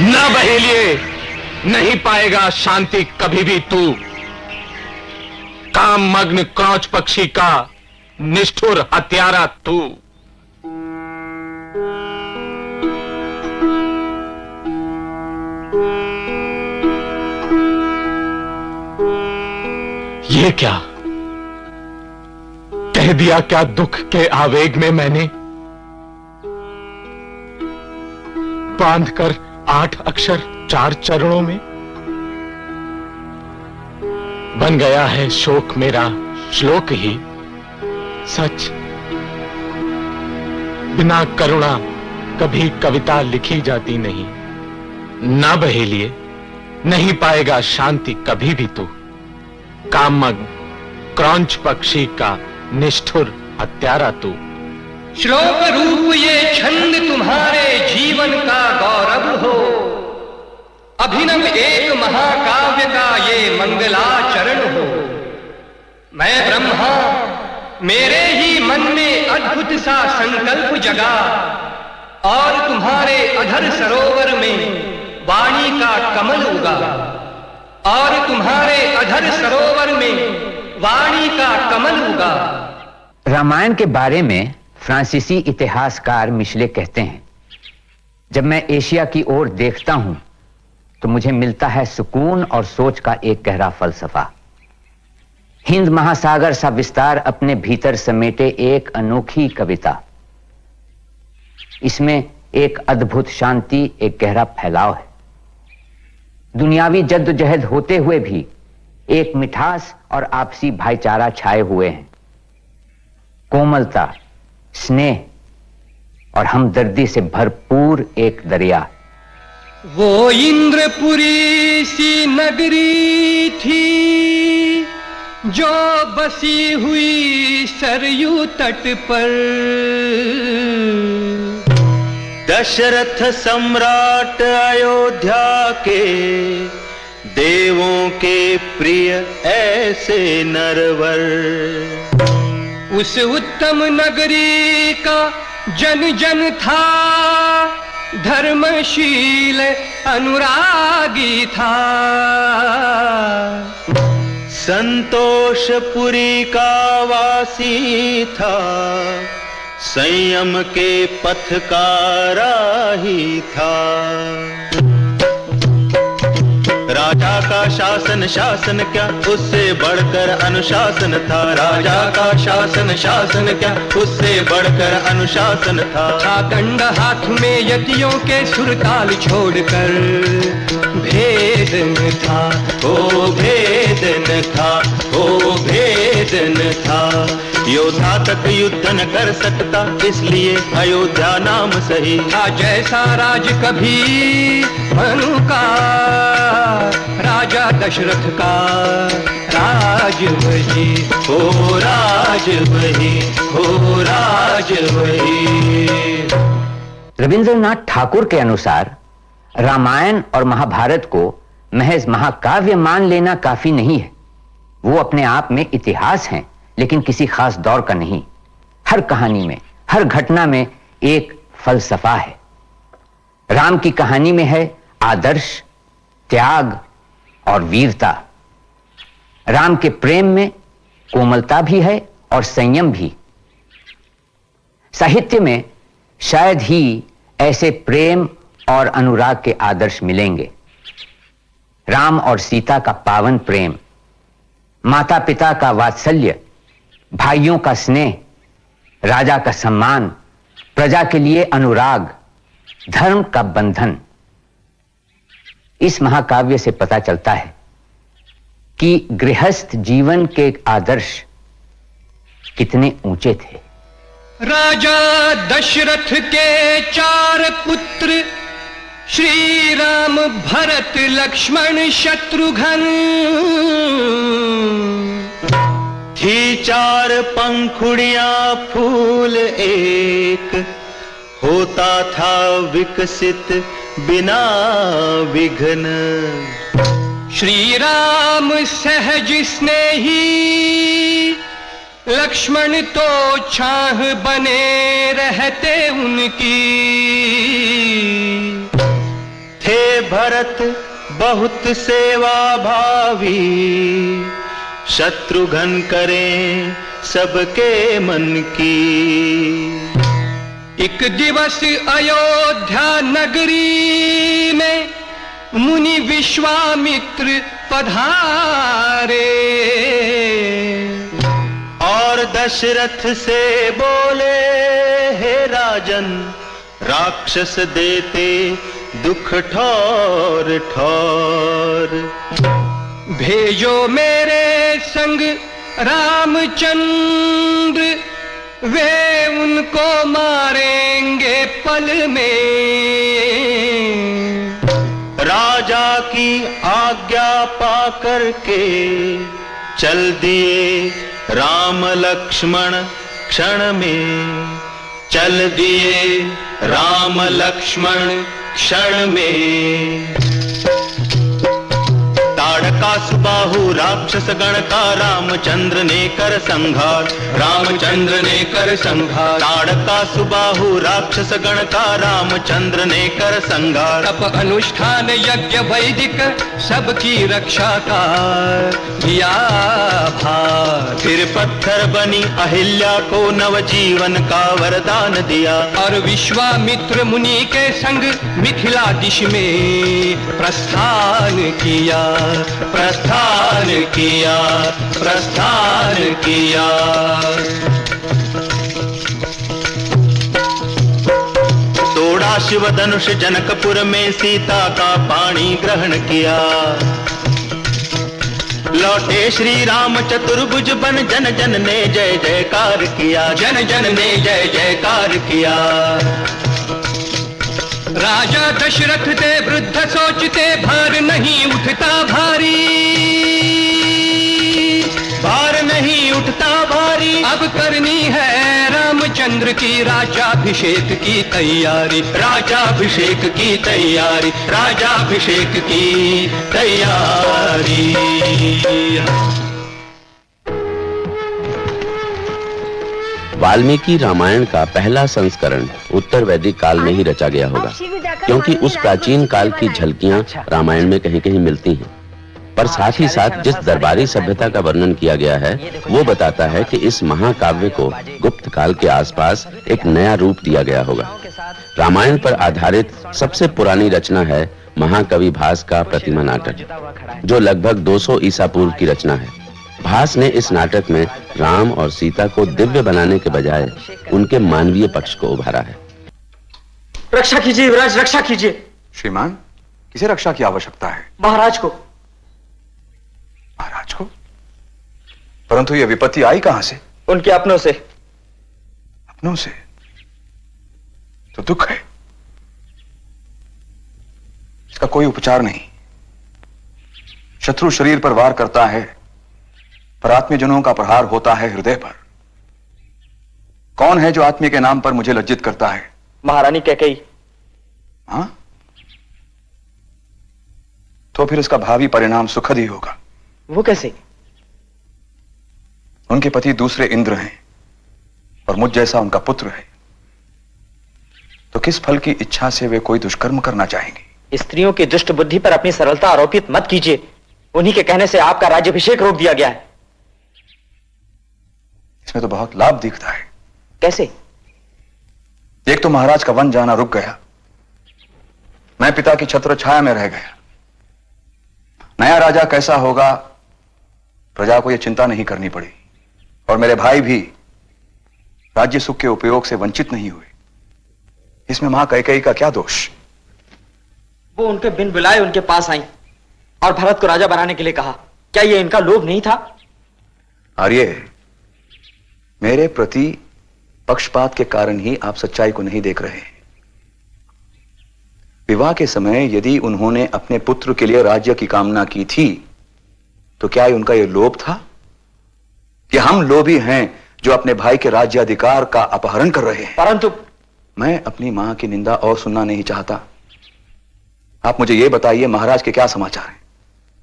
ना बहेलिए, नहीं पाएगा शांति कभी भी तू। काम मग्न क्रौच पक्षी का निष्ठुर हत्यारा तू। ये क्या कह दिया, क्या दुख के आवेग में मैंने बांधकर 8 अक्षर 4 चरणों में। बन गया है शोक मेरा श्लोक ही सच। बिना करुणा कभी कविता लिखी जाती नहीं। ना बहेलिए, नहीं पाएगा शांति कभी भी तू। काममग्न क्रौंच पक्षी का निष्ठुर हत्यारा तू। श्लोक रूप ये छंद तुम्हारे जीवन का गौरव हो। अभिनव एक महाकाव्य का ये मंगलाचरण हो। मैं ब्रह्मा, मेरे ही मन में अद्भुत सा संकल्प जगा और तुम्हारे अधर सरोवर में वाणी का कमल उगा। और तुम्हारे अधर सरोवर में वाणी का कमल उगा। रामायण के बारे में फ्रांसीसी इतिहासकार मिशले कहते हैं, जब मैं एशिया की ओर देखता हूं तो मुझे मिलता है सुकून और सोच का एक गहरा फलसफा। हिंद महासागर सा विस्तार अपने भीतर समेटे एक अनोखी कविता। इसमें एक अद्भुत शांति, एक गहरा फैलाव है। दुनियावी जद्दोजहद होते हुए भी एक मिठास और आपसी भाईचारा छाए हुए हैं। कोमलता, स्नेह और हमदर्दी से भरपूर एक दरिया। वो इंद्रपुरी सी नगरी थी जो बसी हुई सरयू तट पर। दशरथ सम्राट अयोध्या के देवों के प्रिय ऐसे नरवर। उस उत्तम नगरी का जन जन था धर्मशील अनुरागी था। संतोषपुरी का वासी था, संयम के पथ का राही था। राजा का शासन क्या, उससे बढ़कर अनुशासन था। राजा का शासन क्या, उससे बढ़कर अनुशासन था। दंड हाथ में यतियों के सुरताल छोड़कर भेद न था, ओ भेद न था, ओ भेद न था। योद्धा तक युद्ध न कर सकता, इसलिए अयोध्या नाम सही था। जैसा राज कभी मनु का, राजा दशरथ का राज वही, हो राज वही, हो राज वही। रविंद्रनाथ ठाकुर के अनुसार रामायण और महाभारत को महज महाकाव्य मान लेना काफी नहीं है। वो अपने आप में इतिहास हैं, लेकिन किसी खास दौर का नहीं। हर कहानी में, हर घटना में एक फलसफा है। राम की कहानी में है आदर्श, त्याग और वीरता। राम के प्रेम में कोमलता भी है और संयम भी। साहित्य में शायद ही ऐसे प्रेम और अनुराग के आदर्श मिलेंगे। राम और सीता का पावन प्रेम, माता पिता का वात्सल्य, भाइयों का स्नेह, राजा का सम्मान, प्रजा के लिए अनुराग, धर्म का बंधन। इस महाकाव्य से पता चलता है कि गृहस्थ जीवन के आदर्श कितने ऊंचे थे। राजा दशरथ के 4 पुत्र श्री राम, भरत, लक्ष्मण, शत्रुघ्न। थी 4 पंखुड़ियां फूल एक, होता था विकसित बिना विघ्न। श्री राम सहज स्नेही, लक्ष्मण तो छाह बने रहते उनकी। हे भरत बहुत सेवा भावी, शत्रुघ्न करें सबके मन की। एक दिवस अयोध्या नगरी में मुनि विश्वामित्र पधारे, और दशरथ से बोले हे राजन, राक्षस देते दुख ठौर ठौर। भेजो मेरे संग रामचंद्र, वे उनको मारेंगे पल में। राजा की आज्ञा पाकर के चल दिए राम लक्ष्मण क्षण में, चल दिए राम लक्ष्मण क्षण में। ताड़का सुबाहु राक्षस गण का रामचंद्र ने कर संहार, रामचंद्र ने कर संहार। ताड़का सुबाहु राक्षस गण का रामचंद्र ने कर संहार। तप अनुष्ठान यज्ञ वैदिक सबकी रक्षा का किया भार। फिर पत्थर बनी अहिल्या को नवजीवन का वरदान दिया, और विश्वामित्र मुनि के संग मिथिला दिश में प्रस्थान किया, प्रस्थान किया, प्रस्थान किया। तोड़ा शिव धनुष जनकपुर में सीता का पाणी ग्रहण किया। लौटे श्री राम चतुर्भुज बन, जन जन ने जय जयकार किया, जन जन ने जय जयकार किया। राजा दशरथ थे वृद्ध सोचते, भार नहीं उठता भारी, भार नहीं उठता भारी। अब करनी है रामचंद्र की राजाभिषेक की तैयारी, राजाभिषेक की तैयारी, राजाभिषेक की तैयारी। वाल्मीकि रामायण का पहला संस्करण उत्तर वैदिक काल में ही रचा गया होगा, क्योंकि उस प्राचीन काल की झलकियां रामायण में कहीं कहीं मिलती हैं। पर साथ ही साथ जिस दरबारी सभ्यता का वर्णन किया गया है, वो बताता है कि इस महाकाव्य को गुप्त काल के आसपास एक नया रूप दिया गया होगा। रामायण पर आधारित सबसे पुरानी रचना है महाकवि भास का प्रतिमा नाटक, जो लगभग 200 ईसा पूर्व की रचना है। भास ने इस नाटक में राम और सीता को दिव्य बनाने के बजाय उनके मानवीय पक्ष को उभारा है। रक्षा कीजिए युवराज, रक्षा कीजिए। श्रीमान, किसे रक्षा की आवश्यकता है? महाराज को। महाराज को? परंतु यह विपत्ति आई कहां से? उनके अपनों से। अपनों से? तो दुख है, इसका कोई उपचार नहीं। शत्रु शरीर पर वार करता है, पर आत्मीयजनों का प्रहार होता है हृदय पर। कौन है जो आत्मीय के नाम पर मुझे लज्जित करता है? महारानी कैकेयी। हाँ? तो फिर इसका भावी परिणाम सुखद ही होगा। वो कैसे? उनके पति दूसरे इंद्र हैं और मुझ जैसा उनका पुत्र है, तो किस फल की इच्छा से वे कोई दुष्कर्म करना चाहेंगे? स्त्रियों की दुष्ट बुद्धि पर अपनी सरलता आरोपित मत कीजिए। उन्हीं के कहने से आपका राज्याभिषेक रोक दिया गया है। इसमें तो बहुत लाभ दिखता है। कैसे? एक तो महाराज का वन जाना रुक गया, मैं पिता की छत्र छाया में रह गया। नया राजा कैसा होगा, प्रजा को यह चिंता नहीं करनी पड़ी, और मेरे भाई भी राज्य सुख के उपयोग से वंचित नहीं हुए। इसमें मां कैकेयी का क्या दोष? वो उनके बिन बुलाए उनके पास आई और भरत को राजा बनाने के लिए कहा। क्या यह इनका लोभ नहीं था? आर्य, मेरे प्रति पक्षपात के कारण ही आप सच्चाई को नहीं देख रहे हैं। विवाह के समय यदि उन्होंने अपने पुत्र के लिए राज्य की कामना की थी, तो क्या उनका यह लोभ था कि हम लोभी हैं जो अपने भाई के राज्याधिकार का अपहरण कर रहे हैं? परंतु मैं अपनी मां की निंदा और सुनना नहीं चाहता। आप मुझे यह बताइए, महाराज के क्या समाचार हैं?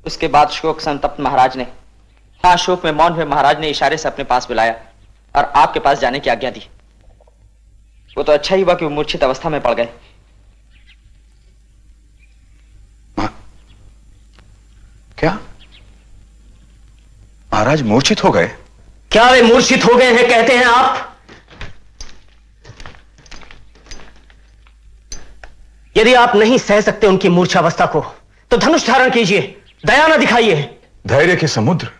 उसके बाद शोक संतप्त महाराज ने, हाँ, शोक में मौन हुए महाराज ने इशारे से अपने पास बुलाया और आपके पास जाने की आज्ञा दी। वो तो अच्छा ही हुआ कि वो मूर्छित अवस्था में पड़ गए। महाराज मूर्छित हो गए? क्या वे मूर्छित हो गए हैं कहते हैं आप? यदि आप नहीं सह सकते उनकी मूर्छावस्था को तो धनुष धारण कीजिए, दया न दिखाइए। धैर्य के समुद्र,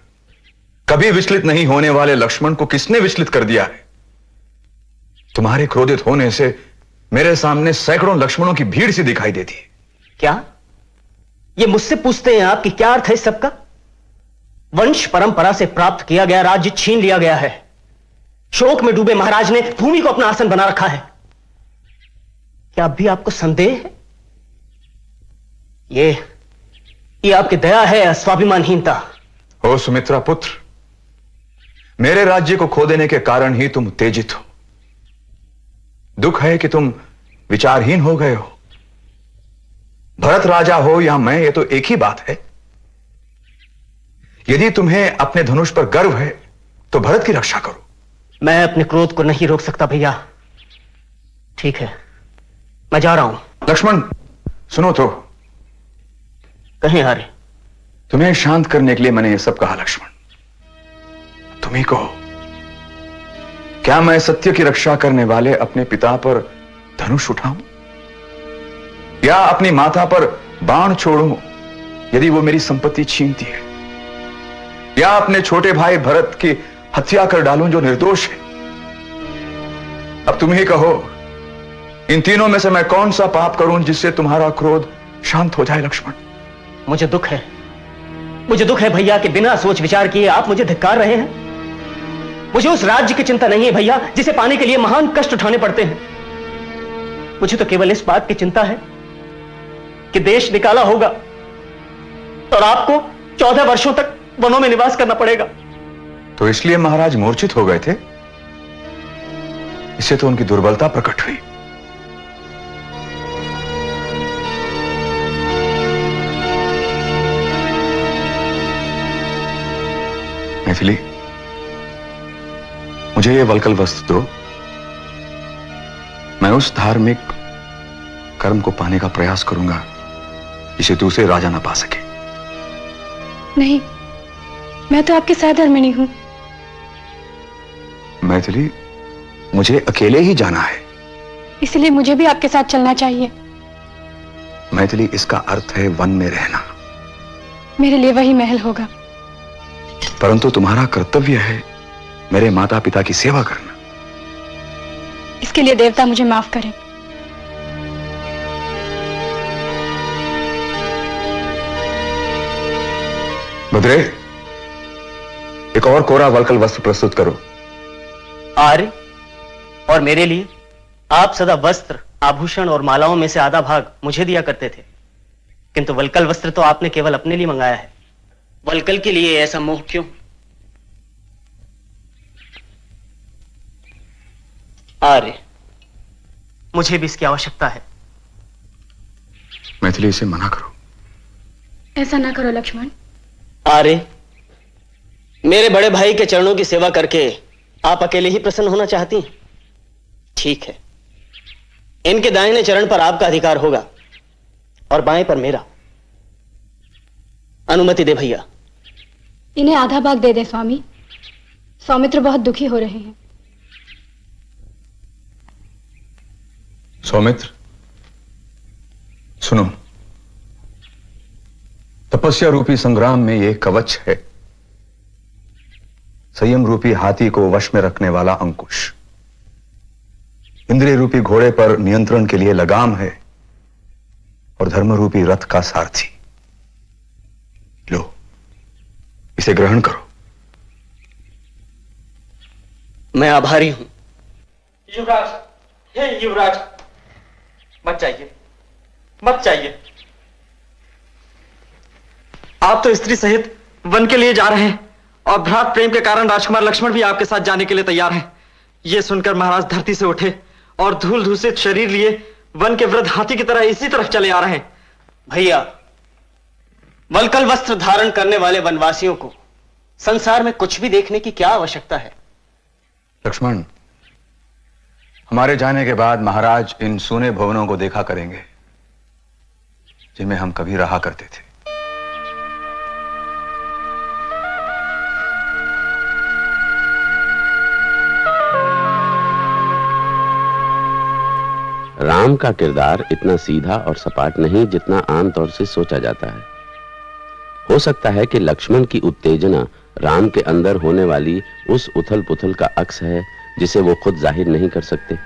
कभी विचलित नहीं होने वाले लक्ष्मण को किसने विचलित कर दिया है? तुम्हारे क्रोधित होने से मेरे सामने सैकड़ों लक्ष्मणों की भीड़ सी दिखाई देती है। क्या ये मुझसे पूछते हैं आप कि क्या अर्थ है इस सबका? वंश परंपरा से प्राप्त किया गया राज्य छीन लिया गया है। शोक में डूबे महाराज ने भूमि को अपना आसन बना रखा है। क्या अब भी आपको संदेह है? ये आपकी दया है या स्वाभिमानहीनता? ओ सुमित्रा पुत्र, मेरे राज्य को खो देने के कारण ही तुम उत्तेजित हो। दुख है कि तुम विचारहीन हो गए हो। भरत राजा हो या मैं, ये तो एक ही बात है। यदि तुम्हें अपने धनुष पर गर्व है तो भरत की रक्षा करो। मैं अपने क्रोध को नहीं रोक सकता भैया। ठीक है, मैं जा रहा हूं। लक्ष्मण सुनो तो। कहीं आर्य, तुम्हें शांत करने के लिए मैंने यह सब कहा। लक्ष्मण तुम ही कहो, क्या मैं सत्य की रक्षा करने वाले अपने पिता पर धनुष उठाऊं या अपनी माता पर बाण छोड़ूं यदि वो मेरी संपत्ति छीनती है, या अपने छोटे भाई भरत की हत्या कर डालूं जो निर्दोष है? अब तुम ही कहो, इन तीनों में से मैं कौन सा पाप करूं जिससे तुम्हारा क्रोध शांत हो जाए? लक्ष्मण मुझे दुख है भैया कि बिना सोच विचार किए आप मुझे धिक्कार रहे हैं। मुझे उस राज्य की चिंता नहीं है भैया जिसे पाने के लिए महान कष्ट उठाने पड़ते हैं। मुझे तो केवल इस बात की चिंता है कि देश निकाला होगा और आपको 14 वर्षों तक वनों में निवास करना पड़ेगा। तो इसलिए महाराज मूर्छित हो गए थे? इससे तो उनकी दुर्बलता प्रकट हुई। मैथिली, मुझे यह वल्कल वस्त्र दो। मैं उस धार्मिक कर्म को पाने का प्रयास करूंगा जिसे दूसरे राजा ना पा सके। नहीं, मैं तो आपके सहधर्मिणी हूं। मैथिली, मुझे अकेले ही जाना है। इसलिए मुझे भी आपके साथ चलना चाहिए। मैथिली, इसका अर्थ है वन में रहना। मेरे लिए वही महल होगा। परंतु तुम्हारा कर्तव्य है मेरे माता पिता की सेवा करना। इसके लिए देवता मुझे माफ करें। भद्रे, एक और कोरा वल्कल वस्त्र प्रस्तुत करो। आर्य, और मेरे लिए आप सदा वस्त्र, आभूषण और मालाओं में से आधा भाग मुझे दिया करते थे, किंतु वल्कल वस्त्र तो आपने केवल अपने लिए मंगाया है। वल्कल के लिए ऐसा मोह क्यों? आर्य, मुझे भी इसकी आवश्यकता है। मैथिली, इसे मना करो। ऐसा ना करो लक्ष्मण। आर्य, मेरे बड़े भाई के चरणों की सेवा करके आप अकेले ही प्रसन्न होना चाहती हैं? ठीक है, इनके दाहिने चरण पर आपका अधिकार होगा और बाएं पर मेरा। अनुमति दे भैया। इन्हें आधा भाग दे दे स्वामी। सौमित्र बहुत दुखी हो रहे हैं। सौमित्र, सुनो। तपस्या रूपी संग्राम में यह कवच है, संयम रूपी हाथी को वश में रखने वाला अंकुश, इंद्रिय रूपी घोड़े पर नियंत्रण के लिए लगाम है, और धर्म रूपी रथ का सारथी। लो, इसे ग्रहण करो। मैं आभारी हूं। युवराज, हे युवराज, मत जाइए, मत जाइए। आप तो स्त्री सहित वन के लिए जा रहे हैं और भ्रात प्रेम के कारण राजकुमार लक्ष्मण भी आपके साथ जाने के लिए तैयार हैं। यह सुनकर महाराज धरती से उठे और धूल धूसित शरीर लिए वन के वृद्ध हाथी की तरह इसी तरफ चले आ रहे हैं। भैया, वल्कल वस्त्र धारण करने वाले वनवासियों को संसार में कुछ भी देखने की क्या आवश्यकता है? लक्ष्मण, हमारे जाने के बाद महाराज इन सोने भवनों को देखा करेंगे जिनमें हम कभी रहा करते थे। राम का किरदार इतना सीधा और सपाट नहीं जितना आमतौर से सोचा जाता है। हो सकता है कि लक्ष्मण की उत्तेजना राम के अंदर होने वाली उस उथल पुथल का अक्स है जिसे वो खुद जाहिर नहीं कर सकते।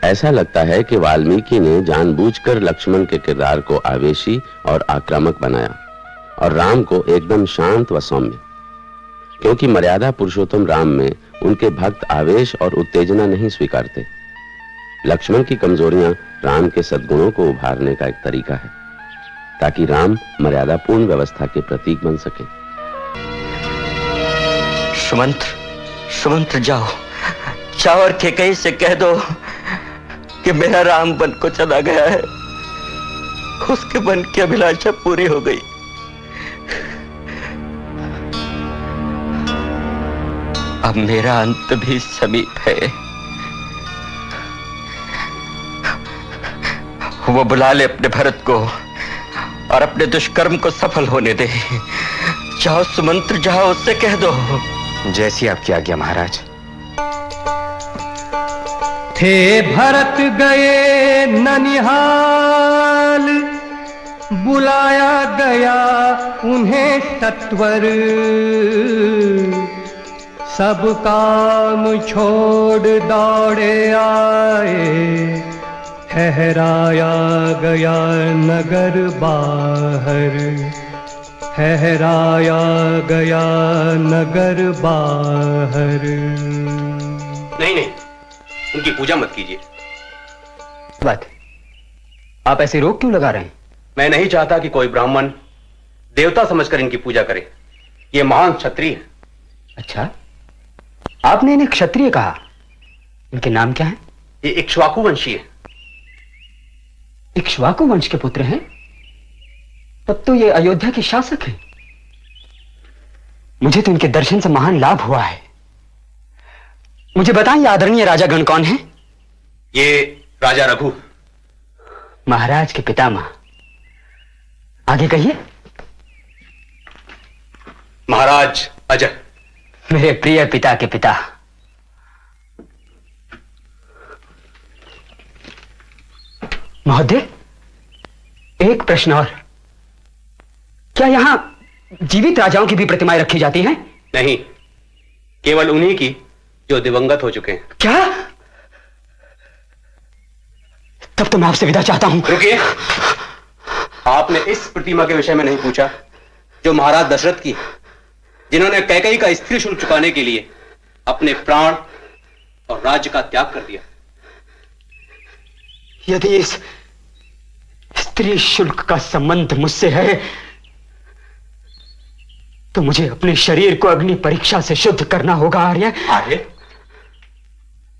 ऐसा लगता है कि वाल्मीकि ने जानबूझकर लक्ष्मण के किरदार को आवेशी और आक्रामक बनाया और राम को एकदम शांत व सौम्य, क्योंकि मर्यादा पुरुषोत्तम राम में उनके भक्त आवेश और उत्तेजना नहीं स्वीकारते। लक्ष्मण की कमजोरियां राम के सद्गुणों को उभारने का एक तरीका है, ताकि राम मर्यादापूर्ण व्यवस्था के प्रतीक बन सके। सुमंत्र जाओ और कैकेयी से कह दो कि मेरा राम वन को चला गया है, उसके वन की अभिलाषा पूरी हो गई। अब मेरा अंत भी समीप है। वो बुला ले अपने भरत को और अपने दुष्कर्म को सफल होने दे। जाओ सुमंत्र जाओ, उससे कह दो। जैसी आपकी आज्ञा महाराज। थे भरत गए ननिहाल, बुलाया गया उन्हें सत्वर, सब काम छोड़ दौड़े आए, ठहराया गया नगर बाहर, ठहराया गया नगर बाहर। नहीं, उनकी पूजा मत कीजिए। बात आप ऐसे रोक क्यों लगा रहे हैं? मैं नहीं चाहता कि कोई ब्राह्मण देवता समझकर इनकी पूजा करे। ये महान क्षत्रिय है। अच्छा, आपने इन्हें क्षत्रिय कहा। इनके नाम क्या है? ये इक्ष्वाकु वंशी है। इक्ष्वाकु वंश के पुत्र हैं? तब तो ये अयोध्या के शासक हैं। मुझे तो इनके दर्शन से महान लाभ हुआ है। मुझे बताएं, आदरणीय राजागण कौन है? ये राजा रघु, महाराज के पितामह। आगे कहिए। महाराज अजय, मेरे प्रिय पिता के पिता। महोदय, एक प्रश्न और। क्या यहां जीवित राजाओं की भी प्रतिमाएं रखी जाती हैं? नहीं, केवल उन्हीं की जो दिवंगत हो चुके हैं। क्या? तब तो मैं आपसे विदा चाहता हूं। रुकिए, आपने इस प्रतिमा के विषय में नहीं पूछा जो महाराज दशरथ की, जिन्होंने कैकेयी का स्त्री शुल्क चुकाने के लिए अपने प्राण और राज्य का त्याग कर दिया। यदि इस स्त्री शुल्क का संबंध मुझसे है तो मुझे अपने शरीर को अग्नि परीक्षा से शुद्ध करना होगा। आर्य,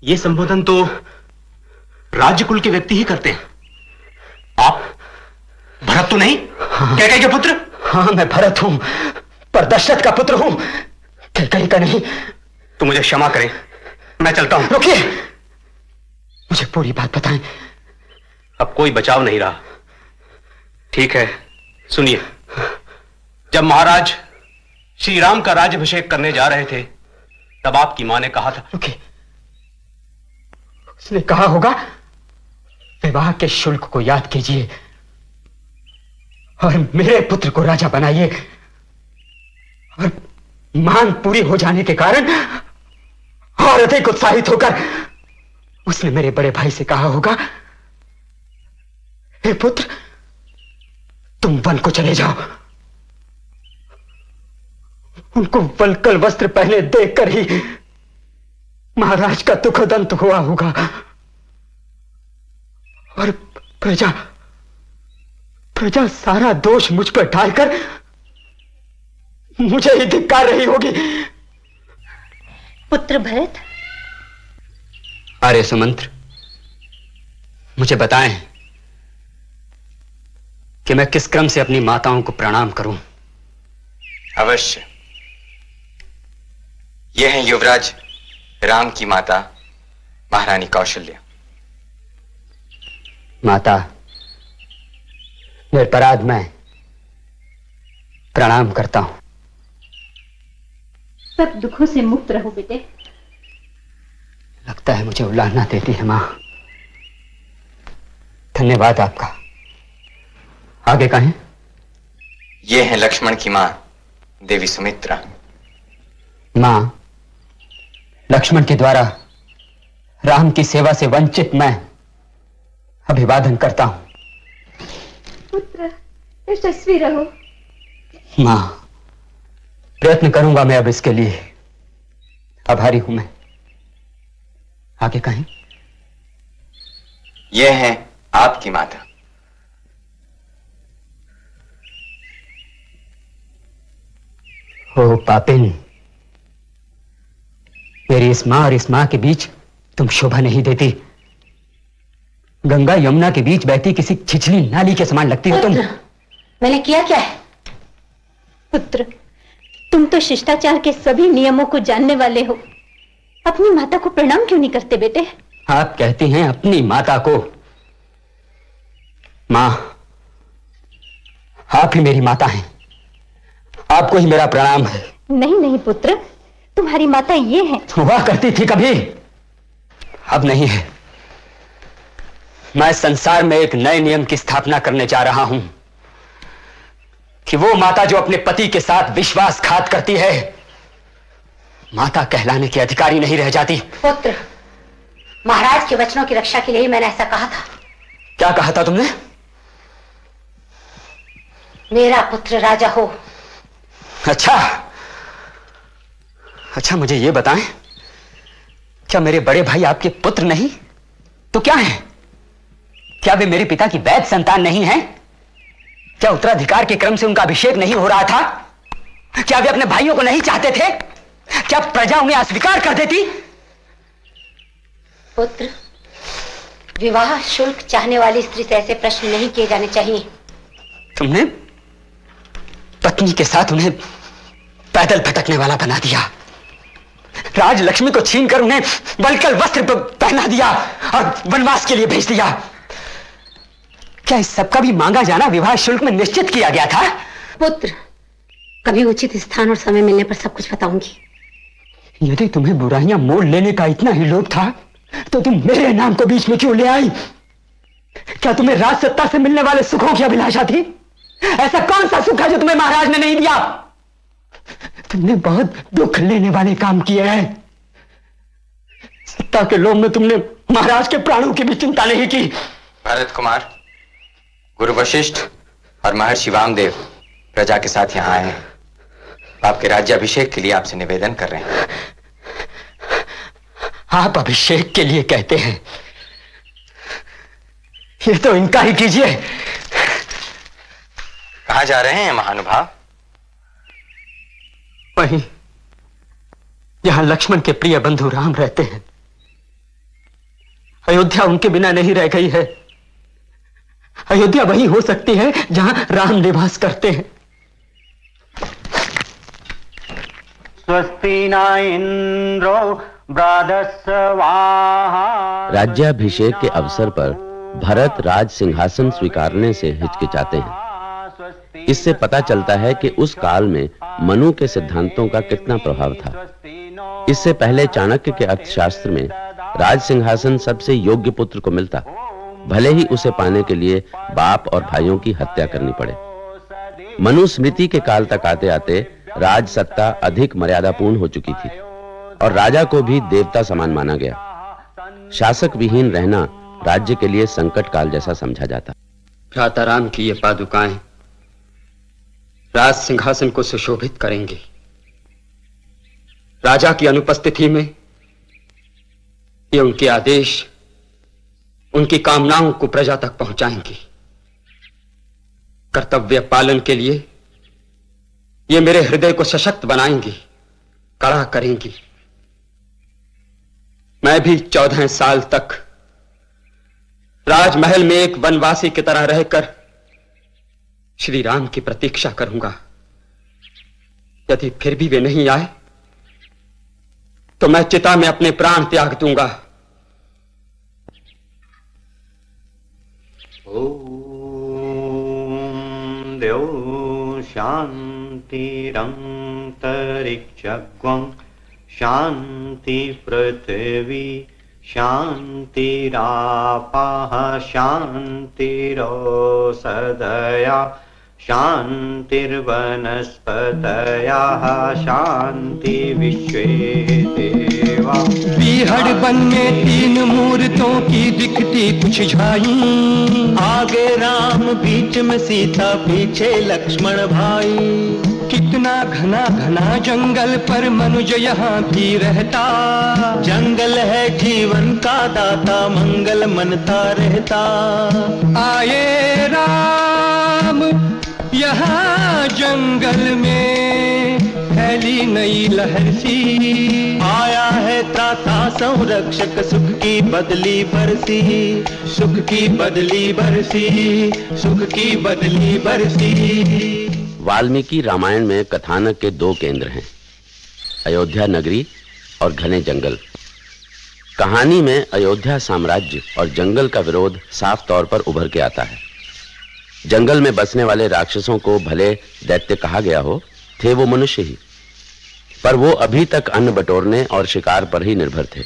ये संबोधन तो राज्यकुल के व्यक्ति ही करते हैं। आप भरत तो नहीं? कैकेयी के पुत्र? हाँ, मैं भरत हूं, पर दशरथ का पुत्र हूं, कैकेयी का नहीं। तो मुझे क्षमा करें, मैं चलता हूं। रुकिए, मुझे पूरी बात बताएं। अब कोई बचाव नहीं रहा। ठीक है, सुनिए। जब महाराज श्री राम का राज्याभिषेक करने जा रहे थे, तब आपकी मां ने कहा था। रुकिए, उसने कहा होगा, विवाह के शुल्क को याद कीजिए और मेरे पुत्र को राजा बनाइए। और मांग पूरी हो जाने के कारण और अधिक उत्साहित होकर उसने मेरे बड़े भाई से कहा होगा, हे पुत्र, तुम वन को चले जाओ। उनको वल्कल वस्त्र पहने देखकर ही महाराज का दुखद अंत हुआ होगा और प्रजा सारा दोष मुझ पर डालकर मुझे ही धिक्कार रही होगी। पुत्र भरत। अरे सुमंत्र, मुझे बताएं कि मैं किस क्रम से अपनी माताओं को प्रणाम करूं। अवश्य। यह है युवराज राम की माता महारानी कौशल्या। माता, निरपराध मैं प्रणाम करता हूं। सब दुखों से मुक्त रहो बेटे। लगता है मुझे उलाहना देती है मां। धन्यवाद आपका। आगे कहें। ये है लक्ष्मण की मां देवी सुमित्रा। मां, लक्ष्मण के द्वारा राम की सेवा से वंचित मैं अभिवादन करता हूं। पुत्र, यशस्वी रहो। मां, प्रयत्न करूंगा मैं अब इसके लिए। आभारी हूं मैं। आगे कहें। यह है आपकी माता। ओ पापिन, मेरी इस मां और इस मां के बीच तुम शोभा नहीं देती। गंगा यमुना के बीच बहती किसी छिछली नाली के समान लगती हो तुम। मैंने किया क्या है? पुत्र, तुम तो शिष्टाचार के सभी नियमों को जानने वाले हो। अपनी माता को प्रणाम क्यों नहीं करते बेटे? आप कहती हैं अपनी माता को। मां, आप ही मेरी माता हैं। आपको ही मेरा प्रणाम है। नहीं नहीं पुत्र, तुम्हारी माता ये है। हुआ करती थी कभी, अब नहीं है। मैं संसार में एक नए नियम की स्थापना करने जा रहा हूं कि वो माता जो अपने पति के साथ विश्वासघात करती है, माता कहलाने के अधिकारी नहीं रह जाती। पुत्र, महाराज के वचनों की रक्षा के लिए मैंने ऐसा कहा था। क्या कहा था तुमने? मेरा पुत्र राजा हो। अच्छा अच्छा, मुझे ये बताएं, क्या मेरे बड़े भाई आपके पुत्र नहीं तो क्या है? क्या वे मेरे पिता की वैध संतान नहीं है? क्या उत्तराधिकार के क्रम से उनका अभिषेक नहीं हो रहा था? क्या वे अपने भाइयों को नहीं चाहते थे? क्या प्रजा उन्हें अस्वीकार कर देती? पुत्र, विवाह शुल्क चाहने वाली स्त्री से ऐसे प्रश्न नहीं किए जाने चाहिए। तुमने पत्नी के साथ उन्हें पैदल भटकने वाला बना दिया। राज लक्ष्मी को छीनकर उन्हें वल्कल वस्त्र पहना दिया और वनवास के लिए भेज दिया। क्या इस सब का भी मांगा जाना विवाह शुल्क में निश्चित किया गया था? पुत्र, कभी उचित स्थान और समय मिलने पर सब कुछ बताऊंगी। यदि तुम्हें बुराइयां मोल लेने का इतना ही लोभ था तो तुम मेरे नाम को बीच में क्यों ले आई? क्या तुम्हें राज सत्ता से मिलने वाले सुखों की अभिलाषा थी? ऐसा कौन सा सुख है जो तुम्हें महाराज ने नहीं दिया? तुमने बहुत दुख लेने वाले काम किए हैं। सत्ता के लोभ में तुमने महाराज के प्राणों की भी चिंता नहीं की। भरत कुमार, गुरु वशिष्ठ और महर्षि वामदेव प्रजा के साथ यहाँ आए हैं। आपके राज्याभिषेक के लिए आपसे निवेदन कर रहे हैं। आप अभिषेक के लिए कहते हैं? ये तो इनका ही कीजिए। कहां जा रहे हैं महानुभाव? वहीं यहां लक्ष्मण के प्रिय बंधु राम रहते हैं। अयोध्या उनके बिना नहीं रह गई है। अयोध्या वही हो सकती है जहां राम निवास करते हैं। स्वस्ति न इंद्रो बृहस्पतिर्वाहा। राज्याभिषेक के अवसर पर भरत राज सिंहासन स्वीकारने से हिचकिचाते हैं। इससे पता चलता है कि उस काल में मनु के सिद्धांतों का कितना प्रभाव था। इससे पहले चाणक्य के अर्थशास्त्र में राज सिंहासन सबसे योग्य पुत्र को मिलता, भले ही उसे पाने के लिए बाप और भाइयों की हत्या करनी पड़े। मनुस्मृति के काल तक आते आते राज सत्ता अधिक मर्यादापूर्ण हो चुकी थी और राजा को भी देवता समान माना गया। शासक विहीन रहना राज्य के लिए संकट काल जैसा समझा जाता। भ्राताराम की ये पादुकाएं राज सिंहासन को सुशोभित करेंगी। राजा की अनुपस्थिति में ये उनके आदेश, उनकी कामनाओं को प्रजा तक पहुंचाएंगी। कर्तव्य पालन के लिए ये मेरे हृदय को सशक्त बनाएंगी, कड़ा करेंगी। मैं भी 14 साल तक राजमहल में एक वनवासी की तरह रहकर श्री राम की प्रतीक्षा करूंगा। यदि फिर भी वे नहीं आए तो मैं चिता में अपने प्राण त्याग दूंगा। ओम देव शांतिरंतरिक्षं शांति पृथ्वी शान्तिरापः शान्तिरोषधयः शान्तिर्वनस्पतयः शान्ति विश्वे देवा। पीहड़ वन में 3 मूर्तों की दिखती कुछ झाई, आगे राम बीच में सीता पीछे लक्ष्मण भाई। कितना घना घना जंगल पर मनुज यहाँ भी रहता, जंगल है जीवन का दाता मंगल मनता रहता। आए राम यहाँ जंगल में फैली नई लहर सी, आया है त्राता संरक्षक सुख की बदली बरसी, सुख की बदली बरसी, सुख की बदली बरसी। वाल्मीकि रामायण में कथानक के 2 केंद्र हैं, अयोध्या नगरी और घने जंगल। कहानी में अयोध्या साम्राज्य और जंगल का विरोध साफ तौर पर उभर के आता है। जंगल में बसने वाले राक्षसों को भले दैत्य कहा गया हो, थे वो मनुष्य ही, पर वो अभी तक अन्न बटोरने और शिकार पर ही निर्भर थे।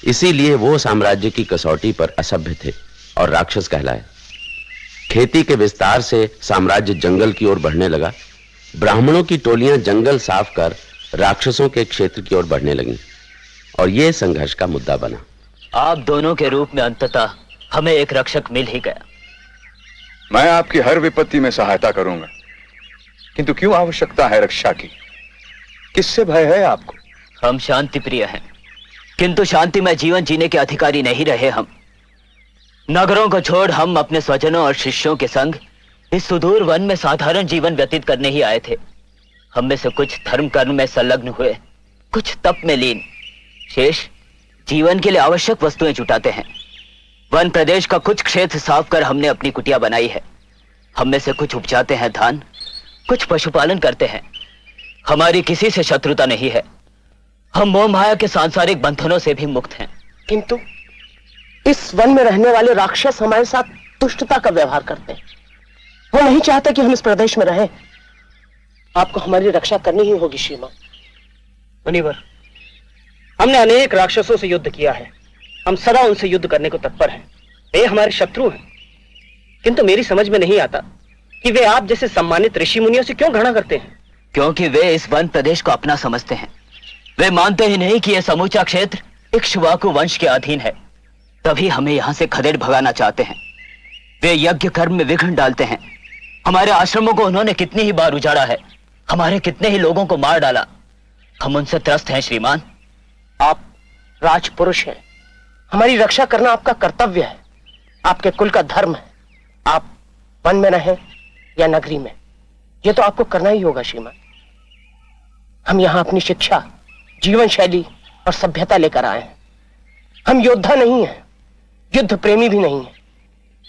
इसीलिए वो साम्राज्य की कसौटी पर असभ्य थे और राक्षस कहलाए। खेती के विस्तार से साम्राज्य जंगल की ओर बढ़ने लगा। ब्राह्मणों की टोलियां जंगल साफ कर राक्षसों के क्षेत्र की ओर बढ़ने लगीं और ये संघर्ष का मुद्दा बना। आप दोनों के रूप में अंततः हमें एक रक्षक मिल ही गया। मैं आपकी हर विपत्ति में सहायता करूंगा, किंतु क्यों आवश्यकता है रक्षा की? किससे भय है आपको? हम शांति प्रिय हैं, किंतु शांति में जीवन जीने के अधिकारी नहीं रहे। हम नगरों को छोड़ हम अपने स्वजनों और शिष्यों के संग इस सुदूर वन में साधारण जीवन व्यतीत करने ही आए थे। हम में से कुछ धर्म कर्म में संलग्न हुए, कुछ तप में लीन, शेष जीवन के लिए आवश्यक वस्तुएं जुटाते हैं। वन प्रदेश का कुछ क्षेत्र साफ कर हमने अपनी कुटिया बनाई है। हम में से कुछ उपजाते हैं धान, कुछ पशुपालन करते हैं। हमारी किसी से शत्रुता नहीं है। हम मोह माया के सांसारिक बंधनों से भी मुक्त हैं। किंतु इस वन में रहने वाले राक्षस हमारे साथ दुष्टता का व्यवहार करते हैं। वो नहीं चाहते कि हम इस प्रदेश में रहें। आपको हमारी रक्षा करनी ही होगी श्रीमान। मुनिवर, हमने अनेक राक्षसों से युद्ध किया है। हम सदा उनसे युद्ध करने को तत्पर हैं। वे हमारे शत्रु हैं, किंतु मेरी समझ में नहीं आता कि वे आप जैसे सम्मानित ऋषि मुनियों से क्यों घृणा करते हैं। क्योंकि वे इस वन प्रदेश को अपना समझते हैं। वे मानते ही नहीं कि यह समूचा क्षेत्र इक्ष्वाकु वंश के अधीन है, तभी हमें यहां से खदेड़ भगाना चाहते हैं। वे यज्ञ कर्म में विघ्न डालते हैं। हमारे आश्रमों को उन्होंने कितनी ही बार उजाड़ा है, हमारे कितने ही लोगों को मार डाला। हम उनसे त्रस्त हैं श्रीमान। आप राजपुरुष हैं, हमारी रक्षा करना आपका कर्तव्य है, आपके कुल का धर्म है। आप वन में रहें या नगरी में, यह तो आपको करना ही होगा श्रीमान। हम यहां अपनी शिक्षा, जीवन शैली और सभ्यता लेकर आए हैं। हम योद्धा नहीं हैं, युद्ध प्रेमी भी नहीं हैं।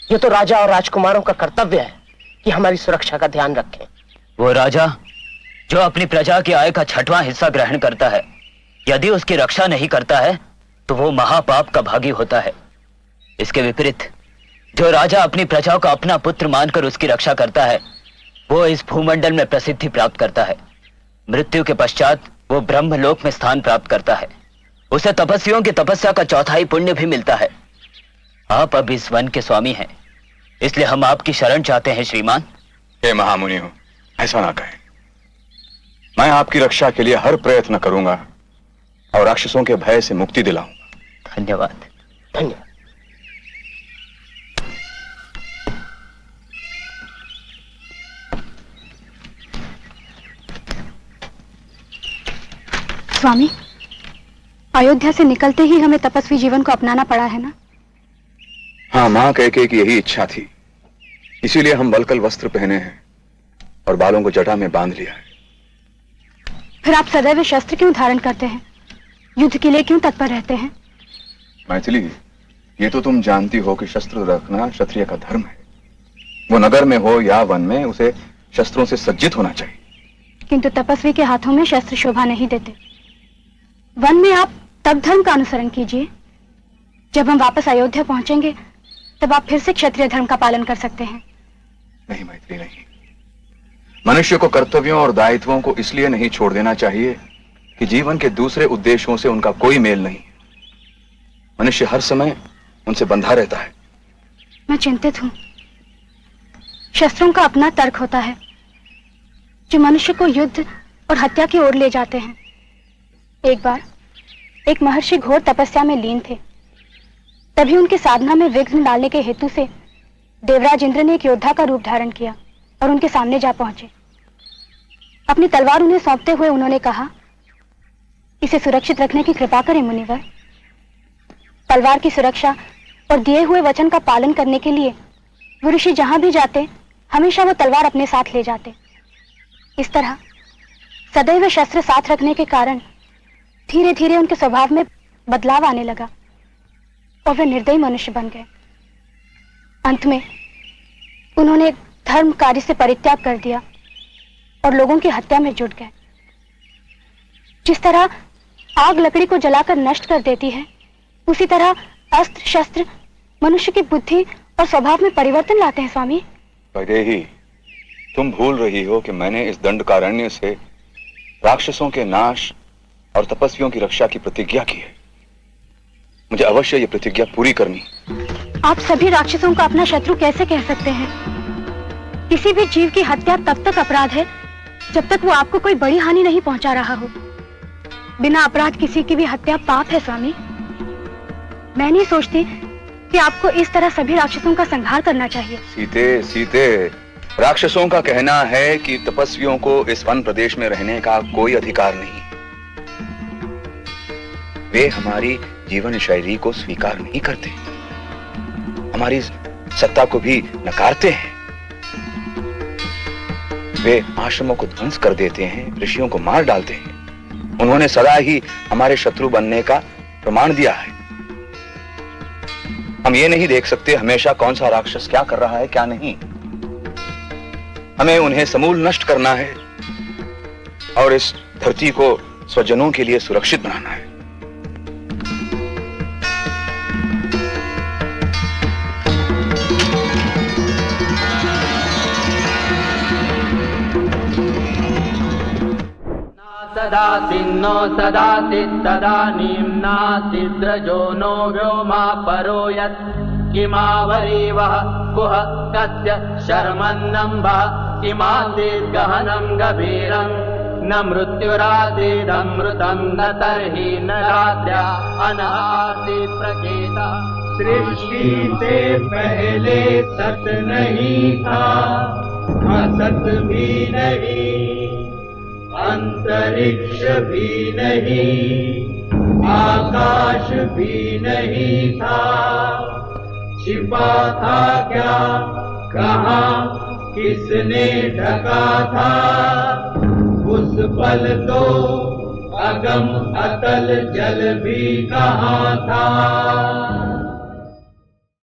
यह तो राजा और राजकुमारों का कर्तव्य है कि हमारी सुरक्षा का ध्यान रखें। वो राजा जो अपनी प्रजा की आय का 6वां हिस्सा ग्रहण करता है, यदि उसकी रक्षा नहीं करता है तो वो महापाप का भागी होता है। इसके विपरीत जो राजा अपनी प्रजा को अपना पुत्र मानकर उसकी रक्षा करता है, वो इस भूमंडल में प्रसिद्धि प्राप्त करता है। मृत्यु के पश्चात वो ब्रह्मलोक में स्थान प्राप्त करता है। उसे तपस्वियों की तपस्या का 1/4 पुण्य भी मिलता है। आप अब इस वन के स्वामी हैं, इसलिए हम आपकी शरण चाहते हैं श्रीमान। हे महामुनि हो, ऐसा ना कहें। मैं आपकी रक्षा के लिए हर प्रयत्न करूंगा और राक्षसों के भय से मुक्ति दिलाऊंगा। धन्यवाद। धन्यवाद। स्वामी, अयोध्या से निकलते ही हमें तपस्वी जीवन को अपनाना पड़ा है ना? हाँ, मां कैकेयी की यही इच्छा थी, इसीलिए हम वल्कल वस्त्र पहने हैं और बालों को जटा में बांध लिया है। फिर आप सदैव शस्त्र क्यों धारण करते हैं? युद्ध के लिए क्यों तत्पर रहते हैं? मैथिली, ये तो तुम जानती हो कि शस्त्र रखना क्षत्रिय का धर्म है। वो नगर में हो या वन में, उसे शस्त्रों से सज्जित होना चाहिए। किंतु तपस्वी के हाथों में शस्त्र शोभा नहीं देते। वन में आप तब धर्म का अनुसरण कीजिए। जब हम वापस अयोध्या पहुंचेंगे तब आप फिर से क्षत्रिय धर्म का पालन कर सकते हैं। नहीं मैथिली, नहीं। मनुष्य को कर्तव्यों और दायित्वों को इसलिए नहीं छोड़ देना चाहिए कि जीवन के दूसरे उद्देश्यों से उनका कोई मेल नहीं। मनुष्य हर समय उनसे बंधा रहता है। मैं चिंतित हूं। शस्त्रों का अपना तर्क होता है जो मनुष्य को युद्ध और हत्या की ओर ले जाते हैं। एक बार एक महर्षि घोर तपस्या में लीन थे। तभी उनकी साधना में विघ्न डालने के हेतु से देवराज इंद्र ने एक योद्धा का रूप धारण किया और उनके सामने जा पहुंचे। अपनी तलवार उन्हें सौंपते हुए उन्होंने कहा, इसे सुरक्षित रखने की कृपा करें मुनिवर। तलवार की सुरक्षा और दिए हुए वचन का पालन करने के लिए वो ऋषि जहां भी जाते हमेशा वो तलवार अपने साथ ले जाते। इस तरह सदैव शस्त्र साथ रखने के कारण धीरे धीरे उनके स्वभाव में बदलाव आने लगा और वे निर्दयी मनुष्य बन गए। अंत में उन्होंने धर्म कार्य से परित्याग कर दिया और लोगों की हत्या में जुट गए। जिस तरह आग लकड़ी को जलाकर नष्ट कर देती है, उसी तरह अस्त्र शस्त्र मनुष्य की बुद्धि और स्वभाव में परिवर्तन लाते हैं। स्वामी वैदेही, तुम भूल रही हो कि मैंने इस दंडकारण्य से राक्षसों के नाश और तपस्वियों की रक्षा की प्रतिज्ञा की है। मुझे अवश्य ये प्रतिज्ञा पूरी करनी। आप सभी राक्षसों को अपना शत्रु कैसे कह सकते हैं? किसी भी जीव की हत्या तब तक अपराध है जब तक वो आपको कोई बड़ी हानि नहीं पहुंचा रहा हो। बिना अपराध किसी की भी हत्या पाप है। स्वामी, मैं नहीं सोचती कि आपको इस तरह सभी राक्षसों का संहार करना चाहिए। सीते, राक्षसों का कहना है कि तपस्वियों को इस वन प्रदेश में रहने का कोई अधिकार नहीं। वे हमारी जीवन शैली को स्वीकार नहीं करते, हमारी सत्ता को भी नकारते हैं। वे आश्रमों को ध्वंस कर देते हैं, ऋषियों को मार डालते हैं। उन्होंने सदा ही हमारे शत्रु बनने का प्रमाण दिया है। हम ये नहीं देख सकते हमेशा कौन सा राक्षस क्या कर रहा है क्या नहीं। हमें उन्हें समूल नष्ट करना है और इस धरती को स्वजनों के लिए सुरक्षित बनाना है। सदासिन्नो सदासित् तदानीं नासिद्रजो नो व्योमा परो यत् किमावरीवः कुह कस्य शर्मन्नम्भः किमासीत् गहनं गभीरं न मृत्युरासीदमृतं न तर्हि न रात्र्या अनासीत् प्रकेता। सृष्टि से पहले सत नहीं था, असत भी नहीं, अंतरिक्ष भी नहीं, आकाश भी नहीं था। छिपा था क्या, कहाँ, किसने ढका था? उस पल तो अगम अतल जल भी कहाँ था।